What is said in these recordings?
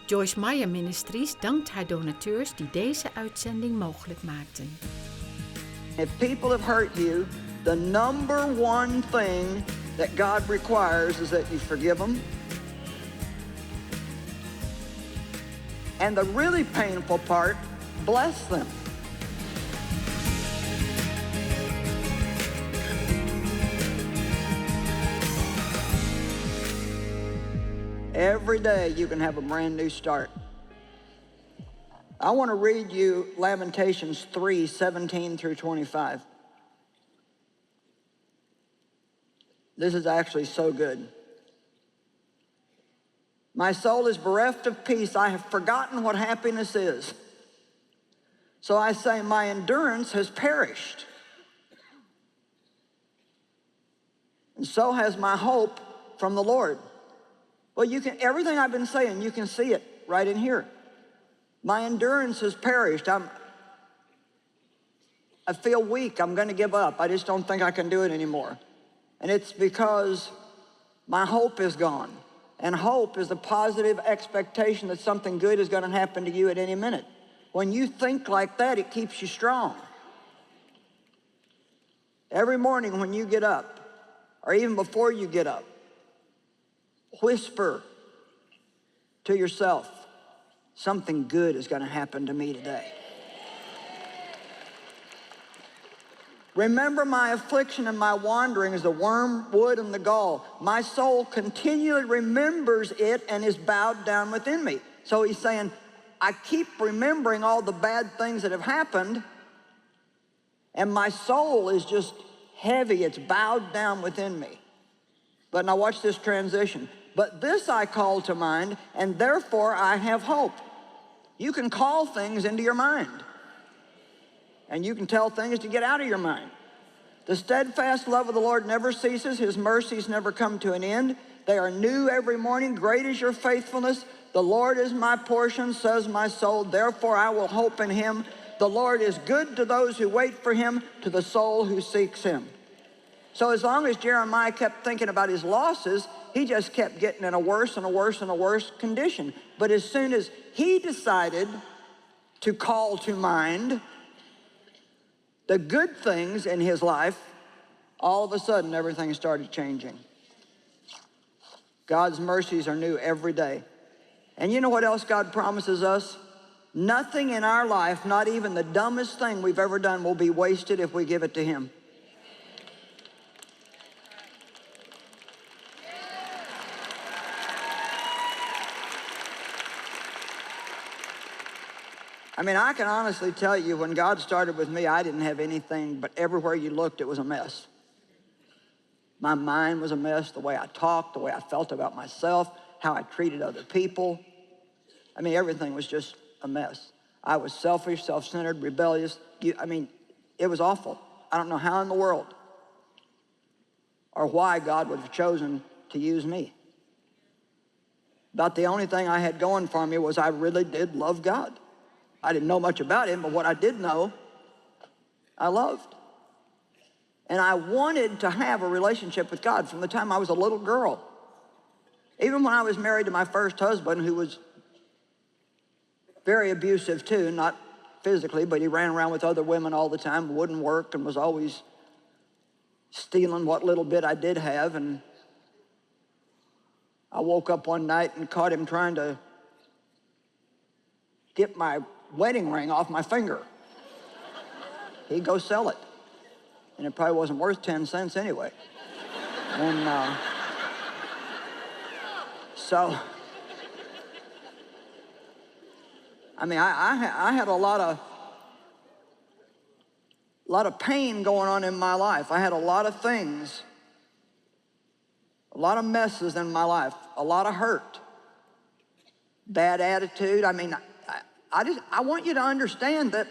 Joyce Meyer Ministries dankt haar donateurs die deze uitzending mogelijk maakten. If people have hurt you, the number one thing that God requires is that you forgive them. And the really painful part, bless them. Every day you can have a brand new start. I want to read you Lamentations 3:17 through 25. This is actually so good. My soul is bereft of peace. I have forgotten what happiness is. So I say, my endurance has perished. And so has my hope from the Lord. Well, everything I've been saying, you can see it right in here. My endurance has perished. I feel weak. I'm going to give up. I just don't think I can do it anymore. And it's because my hope is gone. And hope is a positive expectation that something good is going to happen to you at any minute. When you think like that, it keeps you strong. Every morning when you get up, or even before you get up, whisper to yourself, something good is going to happen to me today. Remember my affliction and my wanderings, the wormwood and the gall. My soul continually remembers it and is bowed down within me. So he's saying, I keep remembering all the bad things that have happened, and my soul is just heavy. It's bowed down within me. But now watch this transition. But this I call to mind, and therefore I have hope. You can call things into your mind, and you can tell things to get out of your mind. The steadfast love of the Lord never ceases. His mercies never come to an end. They are new every morning. Great is your faithfulness. The Lord is my portion, says my soul. Therefore I will hope in him. The Lord is good to those who wait for him, to the soul who seeks him. So as long as Jeremiah kept thinking about his losses, he just kept getting in a worse and a worse and a worse condition. But as soon as he decided to call to mind the good things in his life, all of a sudden everything started changing. God's mercies are new every day. And you know what else God promises us? Nothing in our life, not even the dumbest thing we've ever done, will be wasted if we give it to him. I mean, I can honestly tell you, when God started with me, I didn't have anything, but everywhere you looked, it was a mess. My mind was a mess, the way I talked, the way I felt about myself, how I treated other people. I mean, everything was just a mess. I was selfish, self-centered, rebellious. It was awful. I don't know how in the world or why God would have chosen to use me. About the only thing I had going for me was I really did love God. I didn't know much about him, but what I did know, I loved. And I wanted to have a relationship with God from the time I was a little girl. Even when I was married to my first husband, who was very abusive too, not physically, but he ran around with other women all the time, wouldn't work, and was always stealing what little bit I did have. And I woke up one night and caught him trying to get my wedding ring off my finger. He'd go sell it. And it probably wasn't worth 10 cents anyway. And so, I had a lot of pain going on in my life. I had a lot of things, a lot of messes in my life, a lot of hurt, bad attitude. I want you to understand that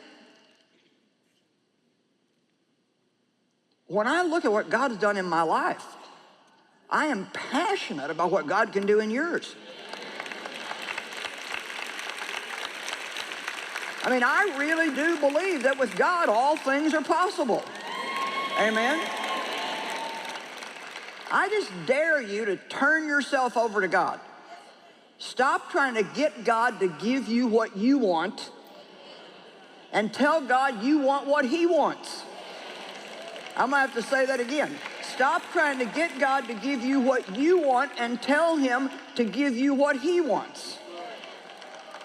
when I look at what God has done in my life, I am passionate about what God can do in yours. I really do believe that with God, all things are possible. Amen? I just dare you to turn yourself over to God. Stop trying to get God to give you what you want and tell God you want what he wants. I'm gonna have to say that again. Stop trying to get God to give you what you want and tell him to give you what he wants.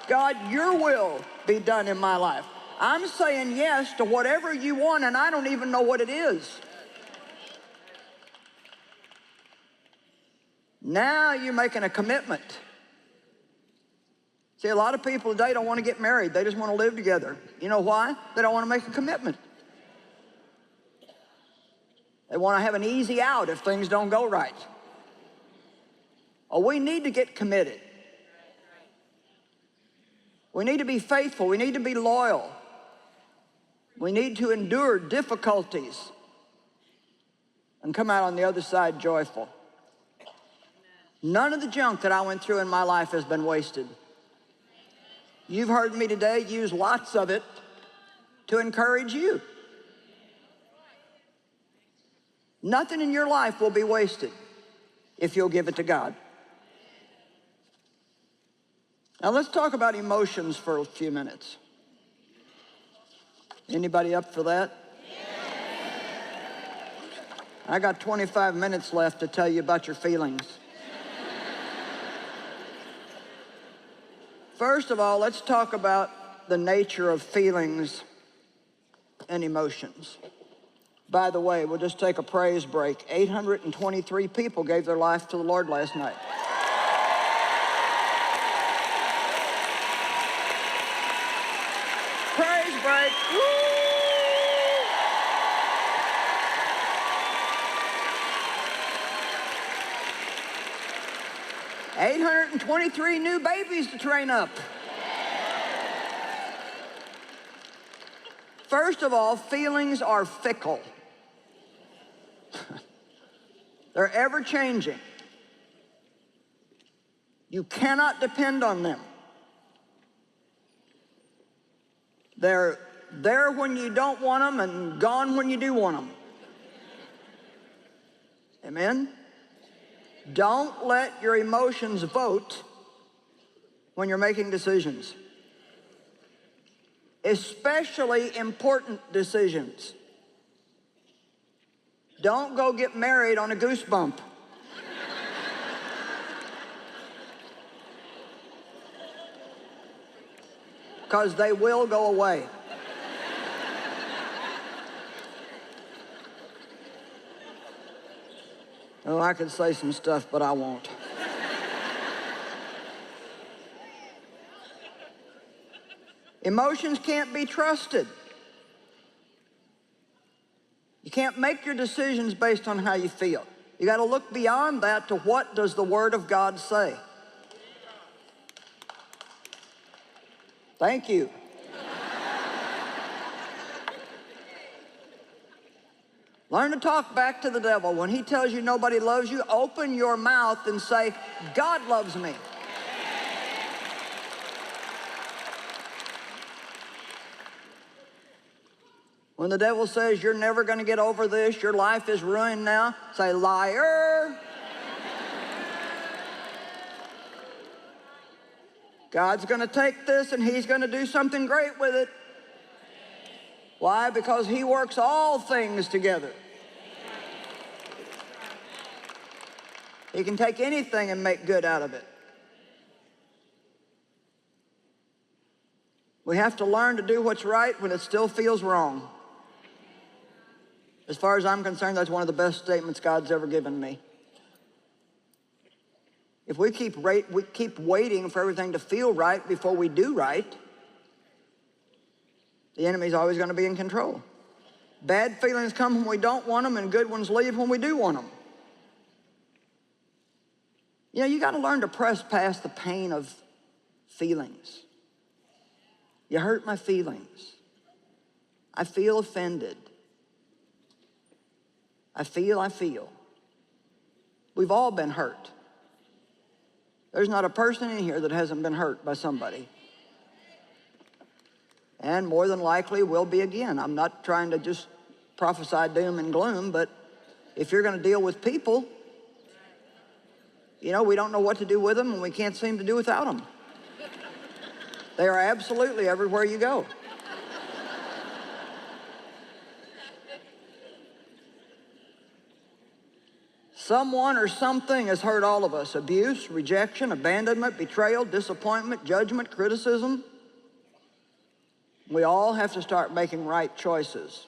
God, your will be done in my life. I'm saying yes to whatever you want, and I don't even know what it is. Now you're making a commitment. See, a lot of people today don't want to get married. They just want to live together. You know why? They don't want to make a commitment. They want to have an easy out if things don't go right. Oh, we need to get committed. We need to be faithful. We need to be loyal. We need to endure difficulties and come out on the other side joyful. None of the junk that I went through in my life has been wasted. You've heard me today use lots of it to encourage you. Nothing in your life will be wasted if you'll give it to God. Now let's talk about emotions for a few minutes. Anybody up for that? I got 25 minutes left to tell you about your feelings. First of all, let's talk about the nature of feelings and emotions. By the way, we'll just take a praise break. 823 people gave their life to the Lord last night. Praise break. Woo! 823 new babies to train up. First of all, feelings are fickle. They're ever changing. You cannot depend on them. They're there when you don't want them and gone when you do want them. Amen? Don't let your emotions vote when you're making decisions. Especially important decisions. Don't go get married on a goosebump. Because they will go away. Oh, I could say some stuff, but I won't. Emotions can't be trusted. You can't make your decisions based on how you feel. You got to look beyond that to what does the Word of God say. Thank you. Learn to talk back to the devil. When he tells you nobody loves you, open your mouth and say, God loves me. When the devil says you're never going to get over this, your life is ruined now, say, liar. God's going to take this and he's going to do something great with it. Why? Because he works all things together. He can take anything and make good out of it. We have to learn to do what's right when it still feels wrong. As far as I'm concerned, that's one of the best statements God's ever given me. If we keep waiting for everything to feel right before we do right, the enemy's always going to be in control. Bad feelings come when we don't want them, and good ones leave when we do want them. You know, you got to learn to press past the pain of feelings. You hurt my feelings. I feel offended. I feel. We've all been hurt. There's not a person in here that hasn't been hurt by somebody. And more than likely will be again. I'm not trying to just prophesy doom and gloom, but if you're going to deal with people, You know, we don't know what to do with them, and we can't seem to do without them. They are absolutely everywhere you go. Someone or something has hurt all of us. Abuse, rejection, abandonment, betrayal, disappointment, judgment, criticism. We all have to start making right choices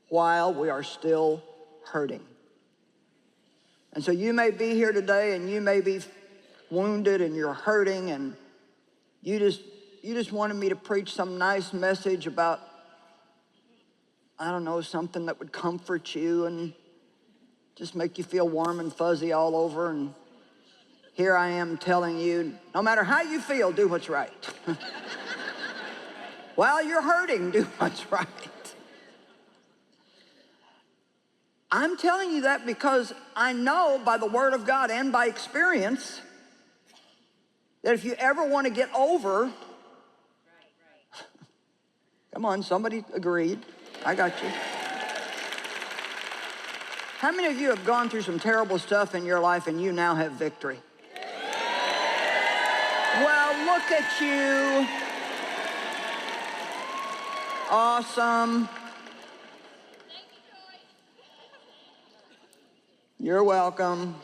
while we are still hurting. And so you may be here today and you may be wounded and you're hurting, and you just wanted me to preach some nice message about, I don't know, something that would comfort you and just make you feel warm and fuzzy all over. And here I am telling you, no matter how you feel, do what's right. While you're hurting, do what's right. I'm telling you that because I know by the Word of God and by experience that if you ever want to get over, come on, somebody agreed. I got you. How many of you have gone through some terrible stuff in your life and you now have victory? Well, look at you. Awesome. You're welcome.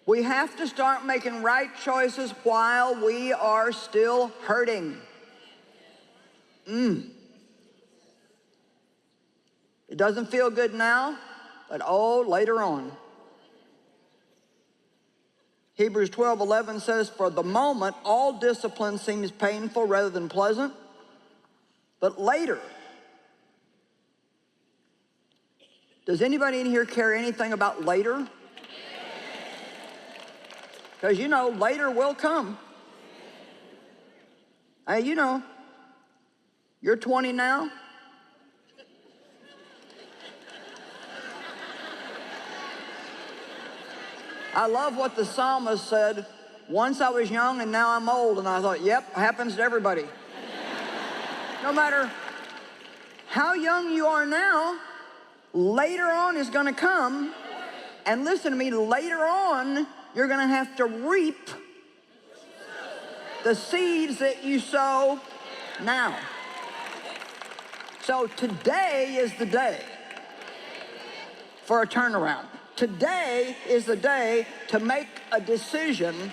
We have to start making right choices while we are still hurting. It doesn't feel good now, but oh, later on. Hebrews 12:11 says, for the moment, all discipline seems painful rather than pleasant, but later. Does anybody in here care anything about later? Because you know, later will come. Hey, you know, you're 20 now. I love what the psalmist said, once I was young and now I'm old. And I thought, yep, happens to everybody. No matter how young you are now, later on is going to come. And listen to me, later on, you're going to have to reap the seeds that you sow now. So today is the day for a turnaround. Today is the day to make a decision.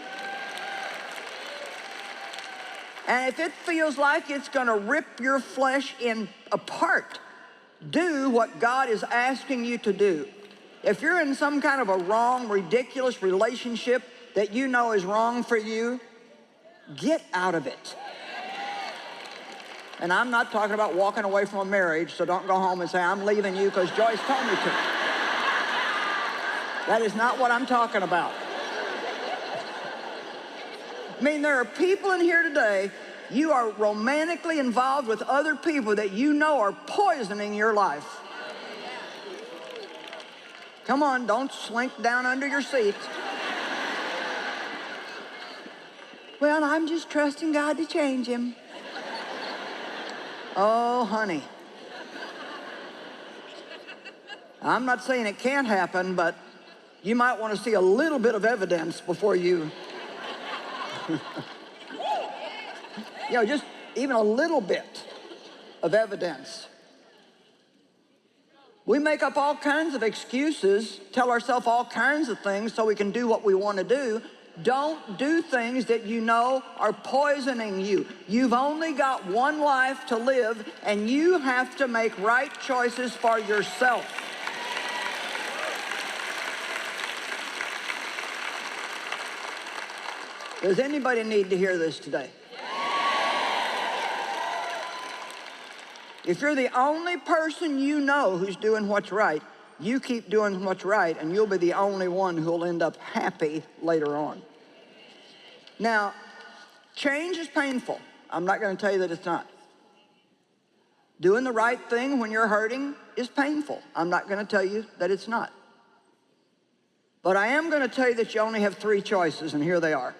And if it feels like it's going to rip your flesh apart, do what God is asking you to do. If you're in some kind of a wrong, ridiculous relationship that you know is wrong for you, get out of it. And I'm not talking about walking away from a marriage, so don't go home and say, I'm leaving you because Joyce told me to. That is not what I'm talking about. I mean, there are people in here today, you are romantically involved with other people that you know are poisoning your life. Come on, don't slink down under your seat. Well, I'm just trusting God to change him. Oh, honey. I'm not saying it can't happen, but you might want to see a little bit of evidence before you... You know, just even a little bit of evidence. We make up all kinds of excuses, tell ourselves all kinds of things so we can do what we want to do. Don't do things that you know are poisoning you. You've only got one life to live, and you have to make right choices for yourself. Does anybody need to hear this today? If you're the only person you know who's doing what's right, you keep doing what's right, and you'll be the only one who'll end up happy later on. Now, change is painful. I'm not going to tell you that it's not. Doing the right thing when you're hurting is painful. I'm not going to tell you that it's not. But I am going to tell you that you only have three choices, and here they are.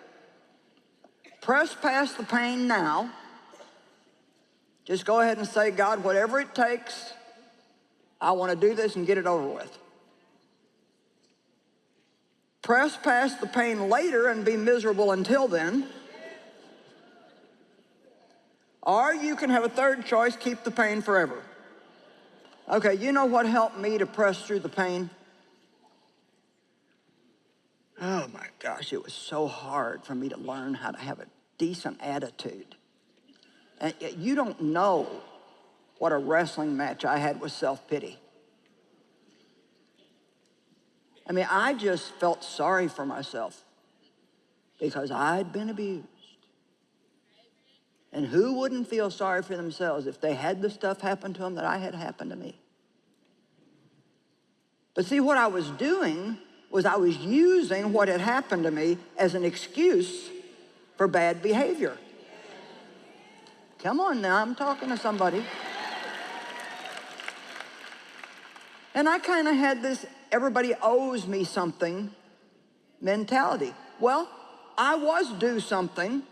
Press past the pain now. Just go ahead and say, God, whatever it takes, I want to do this and get it over with. press past the pain later and be miserable until then. Or you can have a third choice, keep the pain forever. Okay, you know what helped me to press through the pain? Oh my gosh, it was so hard for me to learn how to have a decent attitude. And you don't know what a wrestling match I had with self-pity. I mean, I just felt sorry for myself because I'd been abused. And who wouldn't feel sorry for themselves if they had the stuff happen to them that I had happened to me? But see, what I was doing was I was using what had happened to me as an excuse for bad behavior. Come on now, I'm talking to somebody. And I kind of had this everybody owes me something mentality. Well, I was due something,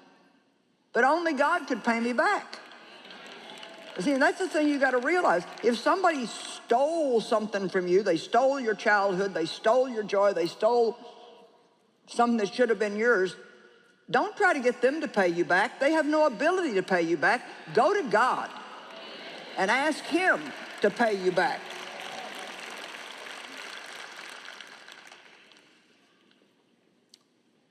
but only God could pay me back. See, and that's the thing you got to realize. If somebody stole something from you, they stole your childhood, they stole your joy, they stole something that should have been yours, don't try to get them to pay you back. They have no ability to pay you back. Go to God and ask Him to pay you back.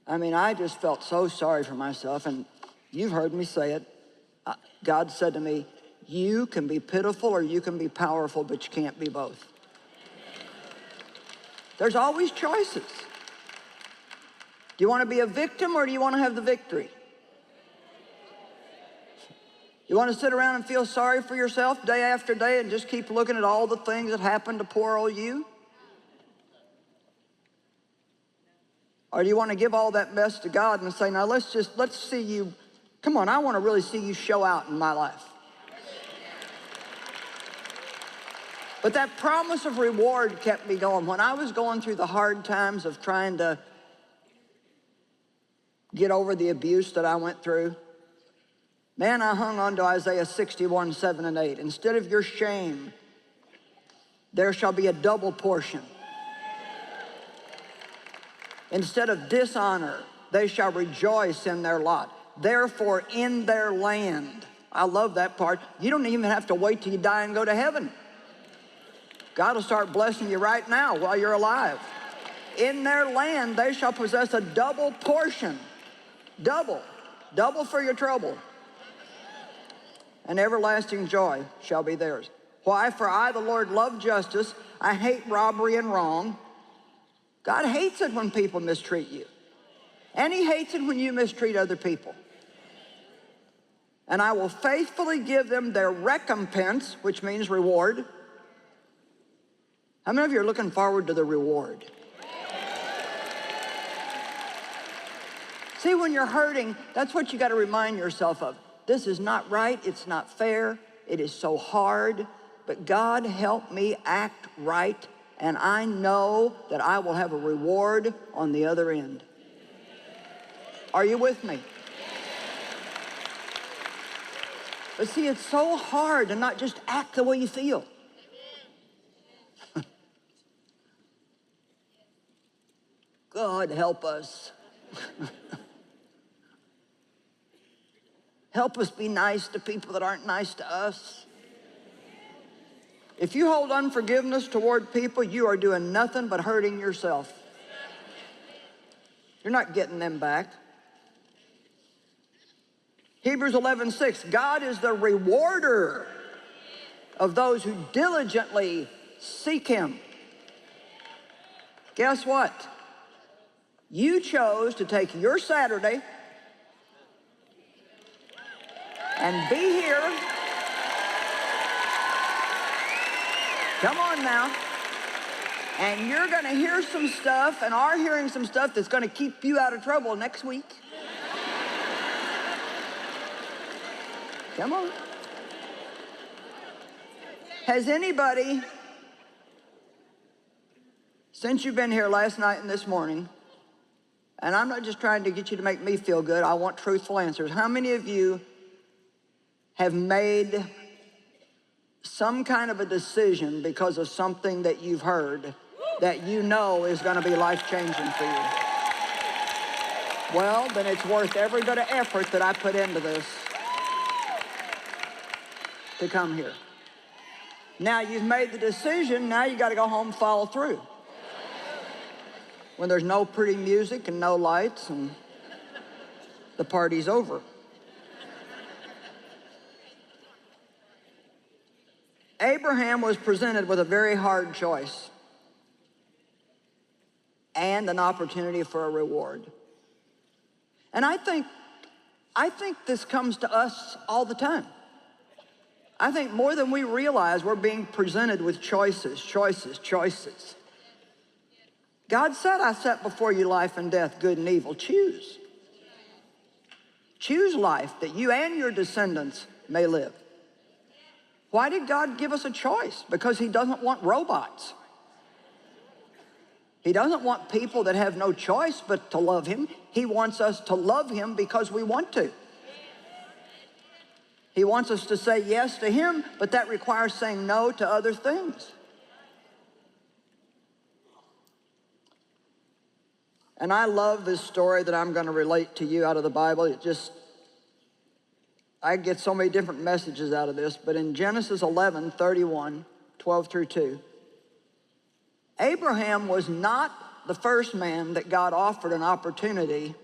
I mean, I just felt so sorry for myself, and you've heard me say it. God said to me, you can be pitiful or you can be powerful, but you can't be both. There's always choices. Do you want to be a victim or do you want to have the victory? You want to sit around and feel sorry for yourself day after day and just keep looking at all the things that happened to poor old you? Or do you want to give all that mess to God and say, now let's see you, come on, I want to really see you show out in my life. But that promise of reward kept me going. When I was going through the hard times of trying to get over the abuse that I went through, man, I hung on to Isaiah 61, 7 and 8. Instead of your shame, there shall be a double portion. Instead of dishonor, they shall rejoice in their lot. Therefore, in their land, I love that part. You don't even have to wait till you die and go to heaven. God will start blessing you right now while you're alive. In their land, they shall possess a double portion. Double for your trouble. And everlasting joy shall be theirs. Why? For I, the Lord, love justice. I hate robbery and wrong. God hates it when people mistreat you. And He hates it when you mistreat other people. And I will faithfully give them their recompense, which means reward. How many of you are looking forward to the reward? See, when you're hurting, that's what you got to remind yourself of. This is not right. It's not fair. It is so hard. But God help me act right. And I know that I will have a reward on the other end. Are you with me? But see, it's so hard to not just act the way you feel. God help us. Help us be nice to people that aren't nice to us. If you hold unforgiveness toward people, you are doing nothing but hurting yourself. You're not getting them back. Hebrews 11:6, God is the rewarder of those who diligently seek Him. Guess what? You chose to take your Saturday and be here. Come on now. And you're going to hear some stuff and are hearing some stuff that's going to keep you out of trouble next week. Come on. Has anybody, since you've been here last night and this morning, and I'm not just trying to get you to make me feel good, I want truthful answers. How many of you have made some kind of a decision because of something that you've heard that you know is going to be life-changing for you? Well, then it's worth every bit of effort that I put into this to come here. Now you've made the decision, now you got to go home and follow through. When there's no pretty music and no lights and the party's over. Abraham was presented with a very hard choice and an opportunity for a reward. And I think this comes to us all the time. I think more than we realize, we're being presented with choices. God said, I set before you life and death, good and evil. Choose. Choose life that you and your descendants may live. Why did God give us a choice? Because he doesn't want robots. He doesn't want people that have no choice but to love him. He wants us to love him because we want to. He wants us to say yes to him, but that requires saying no to other things. And I love this story that I'm going to relate to you out of the Bible. I get so many different messages out of this, but in Genesis 11:31, 12 through 2, Abraham was not the first man that God offered an opportunity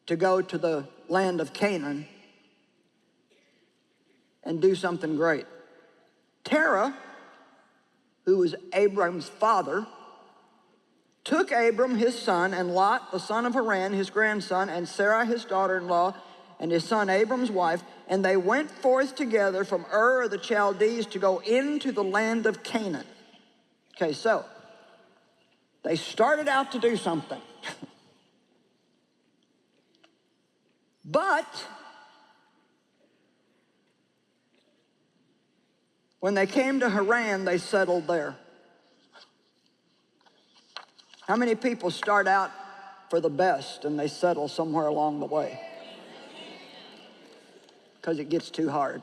to go to the land of Canaan and do something great. Terah, who was Abram's father, took Abram, his son, and Lot, the son of Haran, his grandson, and Sarah, his daughter-in-law, and his son Abram's wife, and they went forth together from Ur of the Chaldees to go into the land of Canaan. Okay, so they started out to do something. But when they came to Haran, they settled there. How many people start out for the best and they settle somewhere along the way? Because it gets too hard.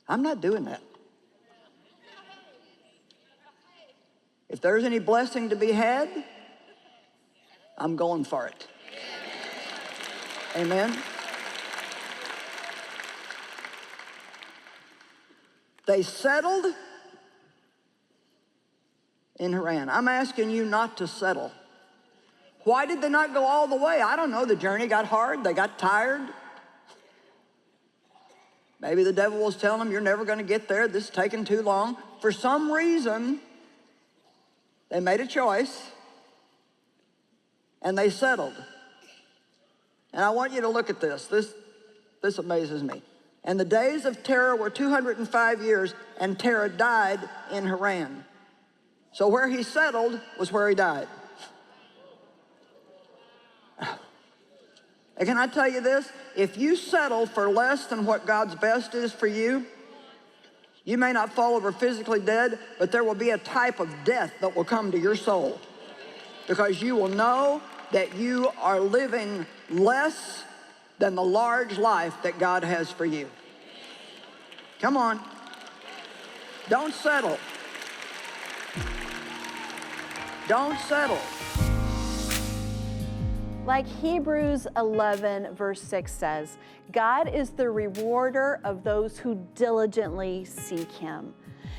I'm not doing that. If there's any blessing to be had, I'm going for it. Amen? They settled in Haran. I'm asking you not to settle. Why did they not go all the way? I don't know. The journey got hard. They got tired. Maybe the devil was telling them, you're never going to get there. This is taking too long. For some reason, they made a choice and they settled. And I want you to look at this. This amazes me. And the days of Terah were 205 years, and Terah died in Haran. So where he settled was where he died. And can I tell you this? If you settle for less than what God's best is for you, you may not fall over physically dead, but there will be a type of death that will come to your soul. Because you will know that you are living less than the large life that God has for you. Come on. Don't settle. Don't settle. Like Hebrews 11 verse 6 says, God is the rewarder of those who diligently seek him.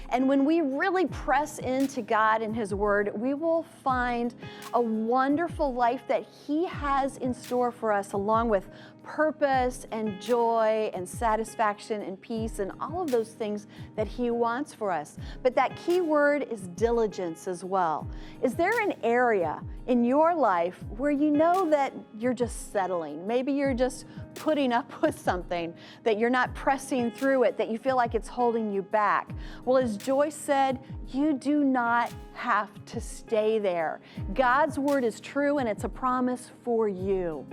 And when we really press into God and his word, we will find a wonderful life that he has in store for us, along with purpose and joy and satisfaction and peace and all of those things that he wants for us. But that key word is diligence as well. Is there an area in your life where you know that you're just settling? Maybe you're just putting up with something, that you're not pressing through it, that you feel like it's holding you back. Well, as Joyce said, you do not have to stay there. God's word is true and it's a promise for you.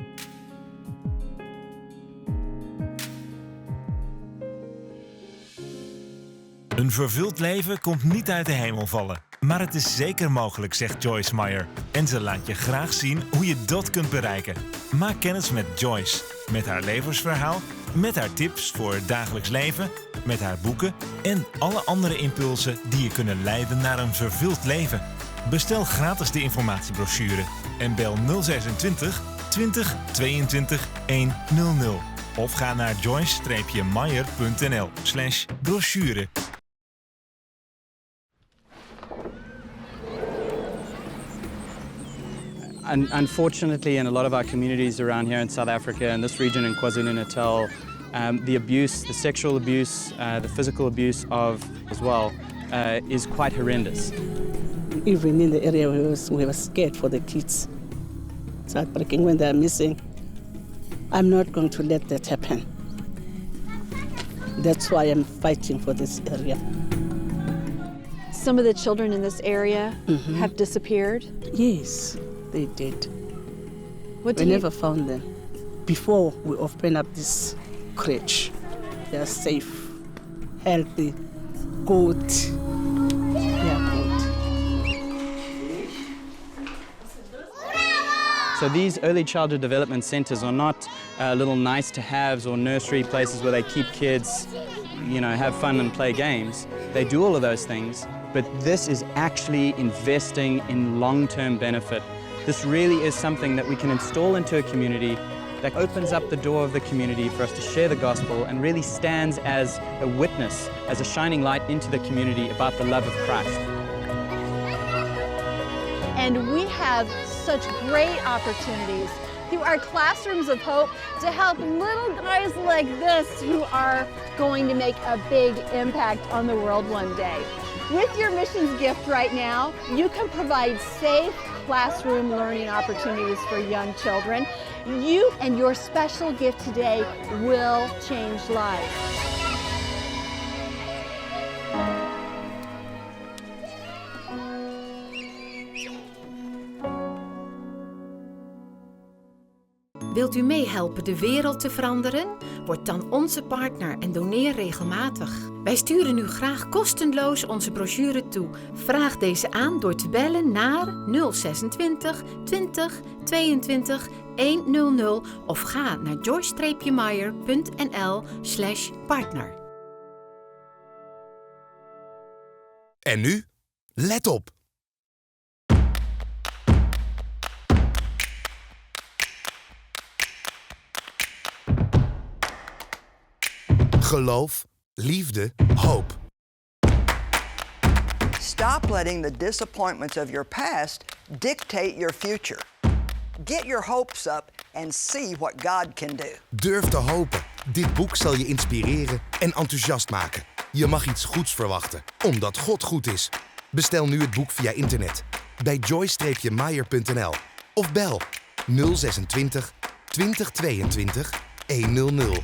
Een vervuld leven komt niet uit de hemel vallen. Maar het is zeker mogelijk, zegt Joyce Meyer. En ze laat je graag zien hoe je dat kunt bereiken. Maak kennis met Joyce. Met haar levensverhaal, met haar tips voor het dagelijks leven, met haar boeken en alle andere impulsen die je kunnen leiden naar een vervuld leven. Bestel gratis de informatiebrochure en bel 026 20 22 100 of ga naar joyce-meyer.nl/brochure. Unfortunately, in a lot of our communities around here in South Africa and this region in KwaZulu-Natal, the abuse, the sexual abuse, the physical abuse of as well, is quite horrendous. Even in the area we were scared for the kids. It's heartbreaking when they're missing. I'm not going to let that happen. That's why I'm fighting for this area. Some of the children in this area have disappeared. Yes, they did. What We do you... never found them. Before we open up this crèche, they are safe, healthy, good. Yeah, good. So these early childhood development centers are not little nice-to-haves or nursery places where they keep kids, have fun and play games. They do all of those things, but this is actually investing in long-term benefit. This really is something that we can install into a community that opens up the door of the community for us to share the gospel and really stands as a witness, as a shining light into the community about the love of Christ. And we have such great opportunities through our Classrooms of Hope to help little guys like this who are going to make a big impact on the world one day. With your missions gift right now, you can provide safe classroom learning opportunities for young children. You and your special gift today will change lives. Wilt u meehelpen de wereld te veranderen? Word dan onze partner en doneer regelmatig. Wij sturen u graag kostenloos onze brochure toe. Vraag deze aan door te bellen naar 026 20 22 100 of ga naar joyce-meyer.nl/partner. En nu, let op! Geloof, liefde, hoop. Stop letting the disappointments of your past dictate your future. Get your hopes up and see what God can do. Durf te hopen. Dit boek zal je inspireren en enthousiast maken. Je mag iets goeds verwachten, omdat God goed is. Bestel nu het boek via internet bij joyce-meyer.nl of bel 026 20 22 100.